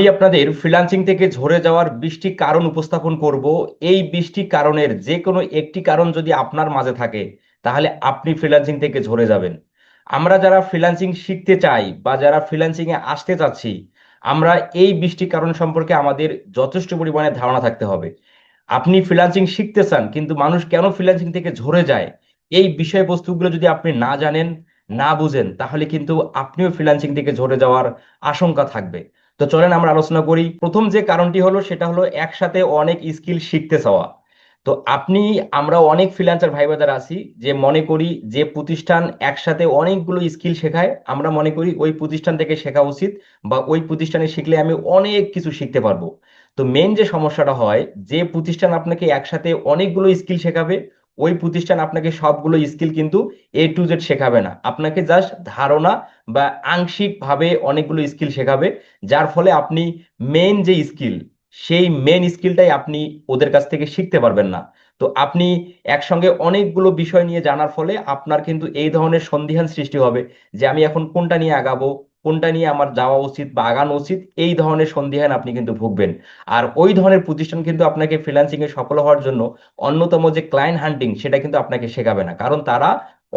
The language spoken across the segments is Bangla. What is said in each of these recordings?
আমি আপনাদের ফ্রিল্যান্সিং থেকে ঝরে যাওয়ার 20টি কারণ উপস্থাপন করব। এই 20টি কারণের যে কোনো একটি কারণ যদি আপনার মাঝে থাকে, তাহলে আপনি ফ্রিল্যান্সিং থেকে ঝরে যাবেন। আমরা যারা ফ্রিল্যান্সিং শিখতে চাই বা যারা ফ্রিল্যান্সিং এ আসতে চাচ্ছি, আমরা এই 20টি কারণ সম্পর্কে আমাদের যথেষ্ট পরিমাণে ধারণা থাকতে হবে। আপনি ফ্রিল্যান্সিং শিখতে চান, কিন্তু মানুষ কেন ফ্রিল্যান্সিং থেকে ঝরে যায়, এই বিষয়বস্তুগুলো যদি আপনি না জানেন, না বুঝেন, তাহলে কিন্তু আপনিও ফ্রিল্যান্সিং থেকে ঝরে যাওয়ার আশঙ্কা থাকবে। তো চলেন আমরা আলোচনা করি। প্রথম যে কারণটি হলো সেটা হলো একসাথে অনেক স্কিল শিখতে চাওয়া। তো আপনি, আমরা অনেক ফ্রিল্যান্সার ভাই ব্রাদার আছি যে মনে করি যে প্রতিষ্ঠান একসাথে অনেকগুলো স্কিল শেখায়, আমরা মনে করি ওই প্রতিষ্ঠান থেকে শেখা উচিত, বা ওই প্রতিষ্ঠানে শিখলে আমি অনেক কিছু শিখতে পারবো। তো মেন যে সমস্যাটা হয়, যে প্রতিষ্ঠান আপনাকে একসাথে অনেকগুলো স্কিল শেখাবে, ওই প্রতিষ্ঠান আপনাকে সবগুলো স্কিল কিন্তু A to Z শেখাবে না, আপনাকে জাস্ট ধারণা বা আংশিক ভাবে অনেকগুলো স্কিল শেখাবে। যার ফলে আপনি মেন যে স্কিল, সেই মেন স্কিলটাই আপনি ওদের কাছ থেকে শিখতে পারবেন না। তো আপনি একসঙ্গে অনেকগুলো বিষয় নিয়ে জানার ফলে আপনার কিন্তু এই ধরনের সন্দিহান সৃষ্টি হবে যে আমি এখন কোনটা নিয়ে আগাবো, কোনটা নিয়ে আমার যাওয়া উচিত বা আগানো উচিত, এই ধরনের সন্দিহান আপনি কিন্তু ভুগবেন। আর ওই ধরনের প্রতিষ্ঠান কিন্তু আপনাকে ফ্রিল্যান্সিং এ সফল হওয়ার জন্য অন্যতম যে ক্লায়েন্ট হান্টিং, সেটা কিন্তু আপনাকে শেখাবে না, কারণ তারা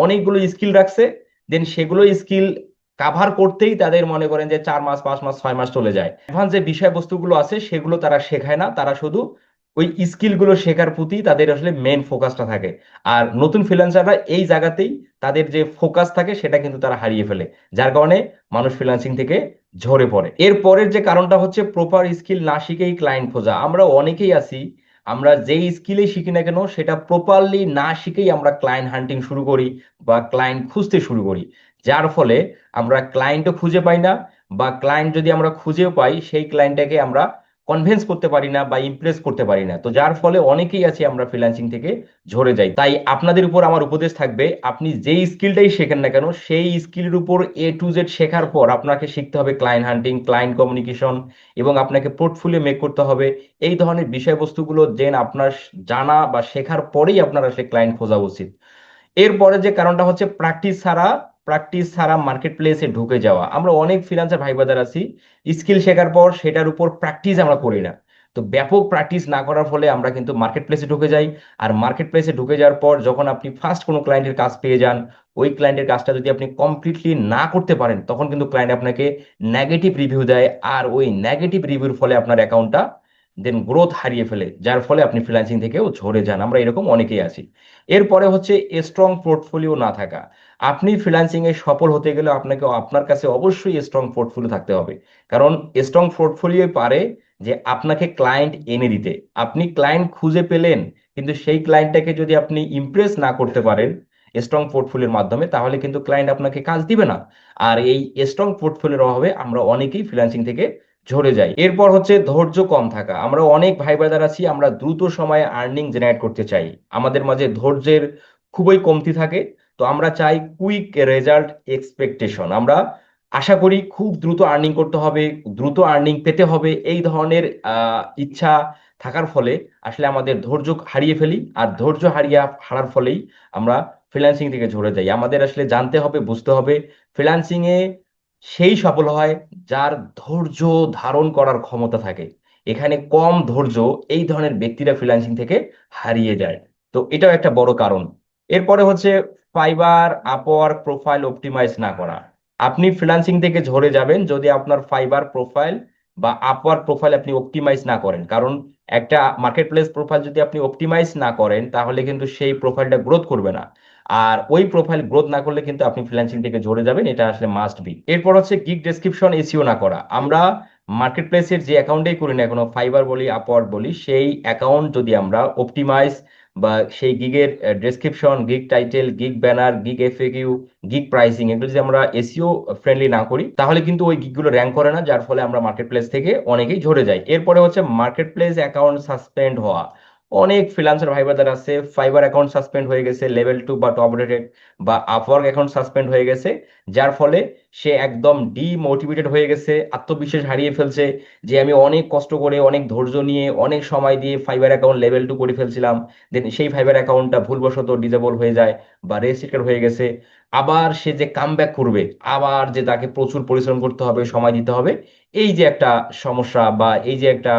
অনেকগুলো স্কিল রাখছে। দেন সেগুলো স্কিল কাভার করতেই তাদের মনে করেন যে 4 মাস, 5 মাস, 6 মাস চলে যায়। অ্যাডভান্স যে বিষয়বস্তুগুলো আছে সেগুলো তারা শেখায় না, তারা শুধু ওই স্কিল গুলো শেখার প্রতি তাদের আসলে মেন ফোকাসটা থাকে। আর নতুন ফ্রিল্যান্সাররা এই জায়গাতেই তাদের যে ফোকাস থাকে সেটা কিন্তু তারা হারিয়ে ফেলে, যার কারণে মানুষ ফ্রিল্যান্সিং থেকে ঝরে পড়ে। এর পরের যে কারণটা হচ্ছে প্রপার স্কিল না শিখেই ক্লায়েন্ট খোঁজা। আমরা অনেকেই আছি, আমরা যেই স্কিলে শিখি না কেন সেটা প্রপারলি না শিখেই আমরা ক্লায়েন্ট হান্টিং শুরু করি বা ক্লায়েন্ট খুঁজতে শুরু করি। যার ফলে আমরা ক্লায়েন্টও খুঁজে পাই না, বা ক্লায়েন্ট যদি আমরা খুঁজেও পাই সেই ক্লায়েন্টটাকে আমরা কনভিন্স করতে পারি না বা ইমপ্রেস করতে পারি না। তো যার ফলে অনেকেই আছে আমরা ফ্রিল্যান্সিং থেকে ঝরে যাই। তাই আপনাদের উপর আমার উপদেশ থাকবে, আপনি যেই স্কিলটাই শেখেন না কেন সেই স্কিলের উপর A to Z শেখার পর আপনাকে শিখতে হবে ক্লায়েন্ট হান্টিং, ক্লায়েন্ট কমিউনিকেশন, এবং আপনাকে পোর্টফোলিও মেক করতে হবে। এই ধরনের বিষয়বস্তুগুলো দেন আপনার জানা বা শেখার পরেই আপনার আসলে ক্লায়েন্ট খোঁজা উচিত। এরপরে যে কারণটা হচ্ছে প্র্যাকটিস ছাড়া মার্কেট প্লেসে ঢুকে যাওয়া। আমরা অনেক ফ্রিল্যান্সার ভাই বাজার আছি, স্কিল শেখার পর সেটার উপর প্র্যাকটিস আমরা করি না। তো ব্যাপক প্র্যাকটিস না করার ফলে আমরা কিন্তু মার্কেট প্লেসে ঢুকে যাই। আর মার্কেট প্লেসে ঢুকে যাওয়ার পর যখন আপনি ফার্স্ট কোনো ক্লায়েন্টের কাজ পেয়ে যান, ওই ক্লায়েন্টের কাজটা যদি আপনি কমপ্লিটলি না করতে পারেন, তখন কিন্তু ক্লায়েন্ট আপনাকে নেগেটিভ রিভিউ দেয়। আর ওই নেগেটিভ রিভিউর ফলে আপনার অ্যাকাউন্টটা দেন গ্রোথ হারিয়ে ফেলে, যার ফলে আপনি ফ্রিল্যান্সিং থেকেও ঝরে যান। আমরা এরকম অনেকেই আছি। এরপরে হচ্ছে স্ট্রং পোর্টফোলিও না থাকা। আপনি ফ্রিল্যান্সিং এ সফল হতে গেলে আপনাকে, আপনার কাছে অবশ্যই স্ট্রং পোর্টফোলিও থাকতে হবে। কারণ স্ট্রং পোর্টফোলিও পারে যে আপনাকে ক্লায়েন্ট এনে দিতে। আপনি ক্লায়েন্ট খুঁজে পেলেন, কিন্তু সেই ক্লায়েন্টটাকে যদি আপনি ইমপ্রেস না করতে পারেন স্ট্রং পোর্টফোলিওর মাধ্যমে, তাহলে কিন্তু ক্লায়েন্ট আপনাকে কাজ দিবে না। আর এই স্ট্রং পোর্টফোলিওর অভাবে আমরা অনেকেই ফ্রিল্যান্সিং থেকে ঝরে যাই। এরপর হচ্ছে ধৈর্য কম থাকা। আমরা অনেক ভাই ব্রাদার আছি, আমরা দ্রুত সময়ে আর্নিং জেনারেট করতে চাই, আমাদের মাঝে ধৈর্যের খুবই কমতি থাকে। তো আমরা চাই কুইক রেজাল্ট এক্সপেকটেশন, আমরা আশা করি খুব দ্রুত আর্নিং করতে হবে, দ্রুত আর্নিং পেতে হবে, এই ধরনের ইচ্ছা থাকার ফলে আসলে আমাদের ধৈর্য হারিয়ে ফেলি। আর ধৈর্য হারার ফলেই আমরা ফ্রিল্যান্সিং থেকে ঝরে যাই। আমাদের আসলে জানতে হবে, বুঝতে হবে, ফ্রিল্যান্সিং এ সেই সফল হয় যার ধৈর্য ধারণ করার ক্ষমতা থাকে। এখানে কম ধৈর্য, এই ধরনের ব্যক্তিরা ফ্রিল্যান্সিং থেকে হারিয়ে যায়। তো এটাও একটা বড় কারণ। এরপরে হচ্ছে ফাইবার, আপওয়ার্ক প্রোফাইল অপটিমাইজ না করা। আপনি ফ্রিল্যান্সিং থেকে ঝরে যাবেন যদি আপনার ফাইবার প্রোফাইল বা আপওয়ার্ক প্রোফাইল আপনি অপটিমাইজ না করেন। কারণ একটা মার্কেট প্লেস প্রোফাইল যদি আপনি অপটিমাইজ না করেন, তাহলে কিন্তু সেই প্রোফাইলটা গ্রোথ করবে না। আর ওই প্রোফাইল গ্রোথ না করলে কিন্তু আপনি ফ্রিল্যান্সিং থেকে ঝরে যাবেন, এটা আসলে মাস্ট বি। এরপর হচ্ছে গিগ ডেসক্রিপশন এসইও না করা। আমরা মার্কেট প্লেসের যে অ্যাকাউন্টেই করি না, কোনো ফাইবার বলি, আপওয়ার্ক বলি, সেই অ্যাকাউন্ট যদি আমরা অপটিমাইজ বা সেই গিগের description, gig title, gig banner, gig FAQ, gig pricing, এগুলো যদি আমরা এসইও ফ্রেন্ডলি না করি, তাহলে কিন্তু ওই গিগগুলো র্যাঙ্ক করে না, যার ফলে আমরা মার্কেট প্লেস থেকে অনেকেই ঝরে যাই। এরপরে হচ্ছে মার্কেট প্লেস অ্যাকাউন্ট সাসপেন্ড হওয়া। অনেক ফ্রিল্যান্সার ভাই ব্রাদার আছে, ফাইবার অ্যাকাউন্ট সাসপেন্ড হয়ে গেছে, লেভেল 2 বা টপ রেটেড বা আপওয়ার্ক অ্যাকাউন্ট সাসপেন্ড হয়ে গেছে, যার ফলে সে একদম ডিমোটিভেটেড হয়ে গেছে, আত্মবিশ্বাস হারিয়ে ফেলছে যে আমি অনেক কষ্ট করে, অনেক ধৈর্য নিয়ে, অনেক সময় দিয়ে ফাইবার অ্যাকাউন্ট লেভেল 2 করে ফেলছিলাম, দেন সেই ফাইবার অ্যাকাউন্টটা ভুলবশত ডিসেবল হয়ে যায় বা রেস্ট্রিক্টেড হয়ে গেছে। আবার সে যে কামব্যাক করবে, আবার যে তাকে প্রচুর পরিশ্রম করতে হবে, সময় দিতে হবে, এই যে একটা সমস্যা বা এই যে একটা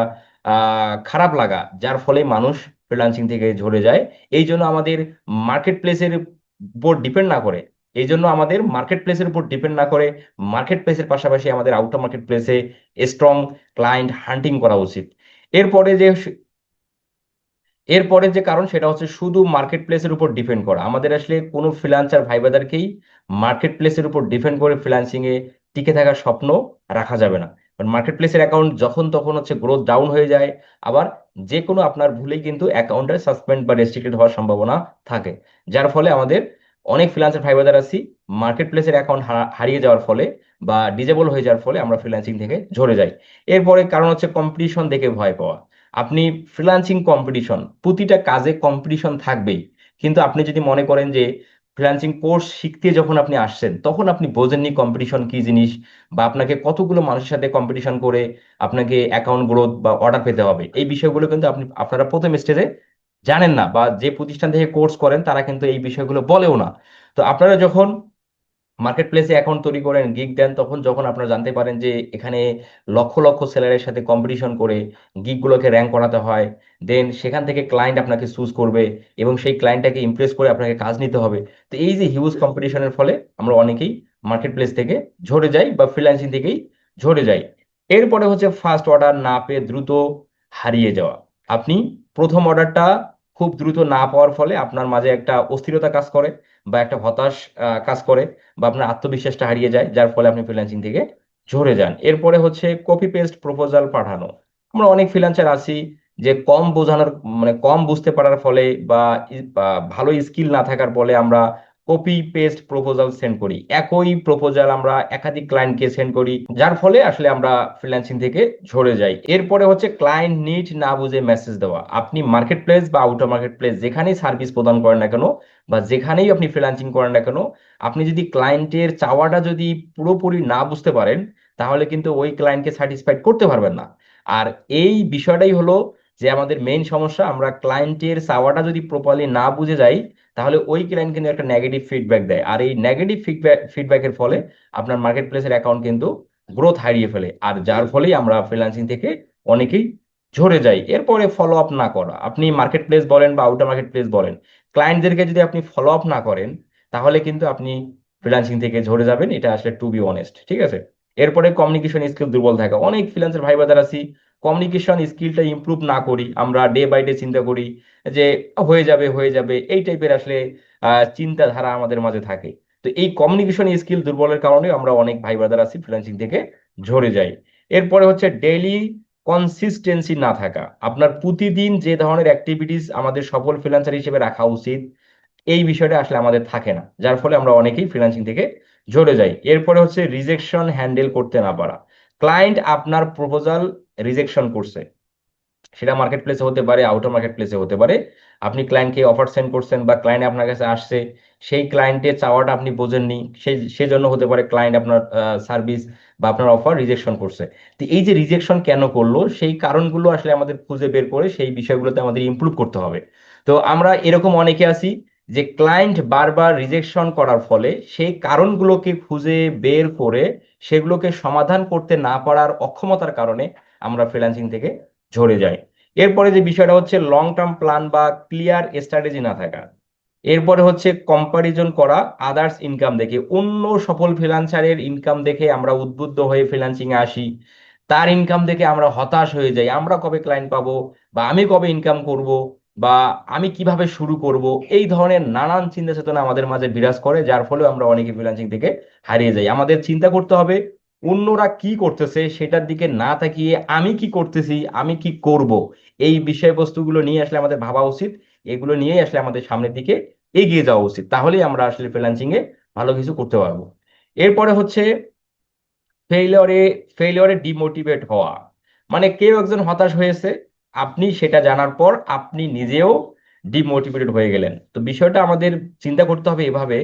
খারাপ লাগা, যার ফলে মানুষ ফ্রিল্যান্সিং থেকে ঝরে যায়। এই জন্য আমাদের মার্কেট প্লেসের উপর ডিপেন্ড না করে এই জন্য আমাদের মার্কেট প্লেসের উপর ডিপেন্ড না করে মার্কেট প্লেসের পাশাপাশি আমাদের আউটার মার্কেট প্লেসে স্ট্রং ক্লায়েন্ট হান্টিং করা উচিত। এরপরে যে এরপরে যে কারণ সেটা হচ্ছে শুধু মার্কেট প্লেসের উপর ডিপেন্ড করা। আমাদের আসলে কোনো ফ্রিল্যান্সার ভাই ব্রাদারকেই মার্কেট প্লেসের উপর ডিপেন্ড করে ফ্রিল্যান্সিং এ টিকে থাকার স্বপ্ন রাখা যাবে না। কারণ মার্কেট প্লেসের অ্যাকাউন্ট যখন তখন হচ্ছে গ্রোথ ডাউন হয়ে যায়, আবার যে কোনো আপনার ভুলেই কিন্তু অ্যাকাউন্টে সাসপেন্ড বা রেস্ট্রিক্টেড হওয়ার সম্ভাবনা থাকে, যার ফলে আমাদের অনেক ফ্রিল্যান্সার ভাই ব্রাদার আছি মার্কেট প্লেসের অ্যাকাউন্ট হারিয়ে যাওয়ার ফলে বা ডিজেবল হয়ে যাওয়ার ফলে আমরা ফ্রিল্যান্সিং থেকে ঝরে যাই। এরপরে কারণ হচ্ছে কম্পিটিশন দেখে ভয় পাওয়া। আপনি ফ্রিল্যান্সিং কম্পিটিশন, প্রতিটা কাজে কম্পিটিশন থাকবেই, কিন্তু আপনি যদি মনে করেন যে ফ্রিল্যান্সিং কোর্স শিখতে যখন আপনি আসছেন তখন আপনি বোঝেননি কম্পিটিশন কি জিনিস, বা আপনাকে কতগুলো মানুষের সাথে কম্পিটিশন করে আপনাকে অ্যাকাউন্ট গ্রোথ বা অর্ডার পেতে হবে, এই বিষয়গুলো কিন্তু আপনারা প্রথম স্টেজে জানেন না, বা যে প্রতিষ্ঠান থেকে কোর্স করেন তারা কিন্তু এই বিষয়গুলো বলেও না। তো আপনারা যখন মার্কেট প্লেসে অ্যাকাউন্ট তৈরি করেন, গিগ দেন, তখন যখন আপনারা জানতে পারেন যে এখানে লক্ষ লক্ষ সেলারের সাথে কম্পিটিশন করে গিগগুলোকে র্যাঙ্ক করাতে হয়, দেন সেখান থেকে ক্লায়েন্ট আপনাকে চুজ করবে এবং সেই ক্লায়েন্টটাকে ইমপ্রেস করে আপনাকে কাজ নিতে হবে। তো এই যে হিউজ কম্পিটিশনের ফলে আমরা অনেকেই মার্কেট প্লেস থেকে ঝরে যাই বা ফ্রিল্যান্সিং থেকেই ঝরে যাই। এরপরে হচ্ছে ফার্স্ট অর্ডার না পেয়ে দ্রুত হারিয়ে যাওয়া। আপনি প্রথম অর্ডারটা খুব দ্রুত না পাওয়ার ফলে আপনার মাঝে একটা অস্থিরতা কাজ করে বা একটা হতাশ কাজ করে, বা আপনার আত্মবিশ্বাসটা হারিয়ে যায়, যার ফলে আপনি ফ্রিল্যান্সিং থেকে ঝরে যান। এরপরে হচ্ছে কপি পেস্ট প্রপোজাল পাঠানো। আমরা অনেক ফ্রিল্যান্সার আছি যে কম বোঝানোর, মানে কম বুঝতে পারার ফলে বা ভালো স্কিল না থাকার ফলে আমরা কপি পেস্ট প্রপোজাল সেন্ড করি, একই প্রপোজাল আমরা একাধিক ক্লায়েন্টকে সেন্ড করি, যার ফলে আসলে আমরা ফ্রিল্যান্সিং থেকে ঝরে যাই। এরপরে হচ্ছে ক্লায়েন্ট নিড না বুঝে মেসেজ দেওয়া। আপনি মার্কেট প্লেস বা আউটার মার্কেট প্লেস যেখানেই সার্ভিস প্রদান করেন না কেন বা যেখানেই আপনি ফ্রিল্যান্সিং করেন না কেন, আপনি যদি ক্লায়েন্টের চাওয়াটা যদি পুরোপুরি না বুঝতে পারেন, তাহলে কিন্তু ওই ক্লায়েন্টকে স্যাটিসফাইড করতে পারবেন না। আর এই বিষয়টাই হলো যে আমাদের মেইন সমস্যা, আমরা ক্লায়েন্টের চাওয়াটা যদি প্রপারলি না বুঝে যাই, তাহলে ওই ক্লায়েন্ট কিন্তু একটা নেগেটিভ ফিডব্যাক দেয়, আর এই নেগেটিভ ফিডব্যাকের ফলে আপনার মার্কেট প্লেসের অ্যাকাউন্ট কিন্তু গ্রোথ হারিয়ে ফেলে, আর যার ফলেই আমরা ফ্রিল্যান্সিং থেকে অনেকেই ঝরে যাই। এরপরে ফলো আপ না করা। আপনি মার্কেট প্লেস বলেন বা আউটার মার্কেট প্লেস বলেন, ক্লায়েন্টদেরকে যদি আপনি ফলো আপ না করেন, তাহলে কিন্তু আপনি ফ্রিল্যান্সিং থেকে ঝরে যাবেন, এটা আসলে টু বি অনেস্ট, ঠিক আছে। এরপরে কমিউনিকেশন স্কিল দুর্বল থাকা। অনেক ফ্রিল্যান্সার ভাই বাজার আছি, কমিউনিকেশন স্কিলটা ইমপ্রুভ না করি, আমরা ডে বাই ডে চিন্তা করি যে হয়ে যাবে হয়ে যাবে, এই টাইপের আসলে চিন্তাধারা আমাদের মাঝে থাকে। তো এই কমিউনিকেশন স্কিল দুর্বলের কারণে আমরা অনেক ভাই ব্রাদার আছি ফ্রিল্যান্সিং থেকে ঝরে যাই। এরপরে হচ্ছে ডেইলি কনসিস্টেন্সি না থাকা। আপনার প্রতিদিন যে ধরনের অ্যাক্টিভিটিস আমাদের সফল ফ্রিল্যান্সার হিসেবে রাখা উচিত, এই বিষয়টা আসলে আমাদের থাকে না, যার ফলে আমরা অনেকেই ফ্রিল্যান্সিং থেকে ঝরে যাই। এরপরে হচ্ছে রিজেকশন হ্যান্ডেল করতে না পারা। ক্লায়েন্ট আপনার প্রপোজাল রিজেকশন করছে, সেটা মার্কেট প্লেসে হতে পারে, আউটার মার্কেট প্লেসে হতে পারে। আপনি ক্লায়েন্টকে অফার সেন্ড করছেন বা ক্লায়েন্ট আপনার কাছে আসছে, সেই ক্লায়েন্টের চাওয়াটা আপনি বোঝেননি, সেজন্য হতে পারে ক্লায়েন্ট আপনার সার্ভিস বা আপনার অফার রিজেকশন করছে। তো এই যে রিজেকশন কেন করলো, সেই কারণগুলো আসলে আমাদের খুঁজে বের করে সেই বিষয়গুলোতে আমাদের ইমপ্রুভ করতে হবে। তো আমরা এরকম অনেকে আছি যে ক্লায়েন্ট বারবার রিজেকশন করার ফলে সেই কারণগুলোকে খুঁজে বের করে সেগুলোকে সমাধান করতে না পারার অক্ষমতার কারণে আমরা ফ্রিল্যান্সিং থেকে ঝরে যায়। এরপরে যে বিষয়টা হচ্ছে লং টার্ম প্ল্যান বা ক্লিয়ার স্ট্র্যাটেজি না থাকা। এরপরে হচ্ছে কম্পারিজন করা আদার্স ইনকাম দেখে, অন্য সফল ফ্রিল্যান্সারের ইনকাম দেখে আমরা উদ্বুদ্ধ হয়ে ফ্রিল্যান্সিং এ আসি, তার ইনকাম দেখে আমরা হতাশ হয়ে যাই, আমরা কবে ক্লায়েন্ট পাবো, বা আমি কবে ইনকাম করব, বা আমি কিভাবে শুরু করব, এই ধরনের নানান চিন্তা চেতনা আমাদের মাঝে বিরাজ করে, যার ফলে আমরা অনেকে ফ্রিল্যান্সিং থেকে হারিয়ে যাই। আমাদের চিন্তা করতে হবে অন্যরা কি করতেছে সেটার দিকে না তাকিয়ে আমি কি করতেছি, আমি কি করব, এই বিষয়বস্তুগুলো নিয়ে আসলে আমাদের ভাবা উচিত। এগুলো নিয়েই আসলে আমাদের সামনের দিকে এগিয়ে যাওয়া উচিত, তাহলেই আমরা আসলে ফ্রিল্যান্সিং এ ভালো কিছু করতে পারবো। এরপরে হচ্ছে ফেইলিওরে ফেইলিওরে ডিমোটিভেট হওয়া। মানে কেউ একজন হতাশ হয়েছে, আপনি সেটা জানার পর আপনি নিজেও ডিমোটিভেটেড হয়ে গেলেন। তো বিষয়টা আমাদের চিন্তা করতে হবে এভাবে,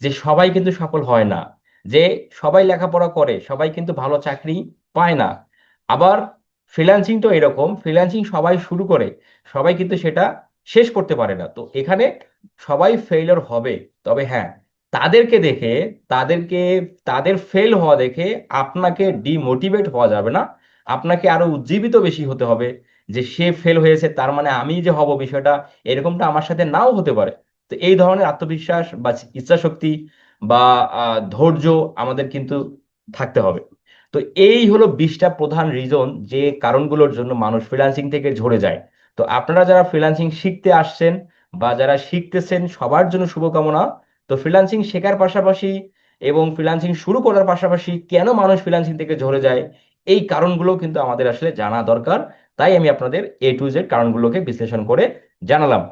যে সবাই কিন্তু সফল হয় না, যে সবাই লেখাপড়া করে সবাই কিন্তু ভালো চাকরি পায় না। আবার ফ্রিল্যান্সিং তো এরকম, ফ্রিল্যান্সিং সবাই শুরু করে সবাই কিন্তু সেটা শেষ করতে পারে না। তো এখানে সবাই ফেইলিওর হবে। তবে হ্যাঁ, তাদেরকে দেখে, তাদেরকে তাদের ফেল হওয়া দেখে আপনাকে ডিমোটিভেট হওয়া যাবে না, আপনাকে আরো উজ্জীবিত বেশি হতে হবে, যে সে ফেল হয়েছে তার মানে আমি যে হব বিষয়টা এরকমটা আমার সাথে নাও হতে পারে। তো এই ধরনের আত্মবিশ্বাস বা ইচ্ছা শক্তি বা ধৈর্য আমাদের কিন্তু থাকতে হবে। তো এই হলো 20টা প্রধান রিজন, যে কারণগুলোর জন্য মানুষ ফ্রিল্যান্সিং থেকে ঝরে যায়। তো আপনারা যারা ফ্রিল্যান্সিং শিখতে আসছেন বা যারা শিখতেছেন সবার জন্য শুভকামনা। তো ফ্রিল্যান্সিং শেখার পাশাপাশি এবং ফ্রিল্যান্সিং শুরু করার পাশাপাশি কেন মানুষ ফ্রিল্যান্সিং থেকে ঝরে যায়, এই কারণগুলো কিন্তু আমাদের আসলে জানা দরকার। তাই আমি আপনাদের A to Z কারণগুলোকে বিশ্লেষণ করে জানালাম।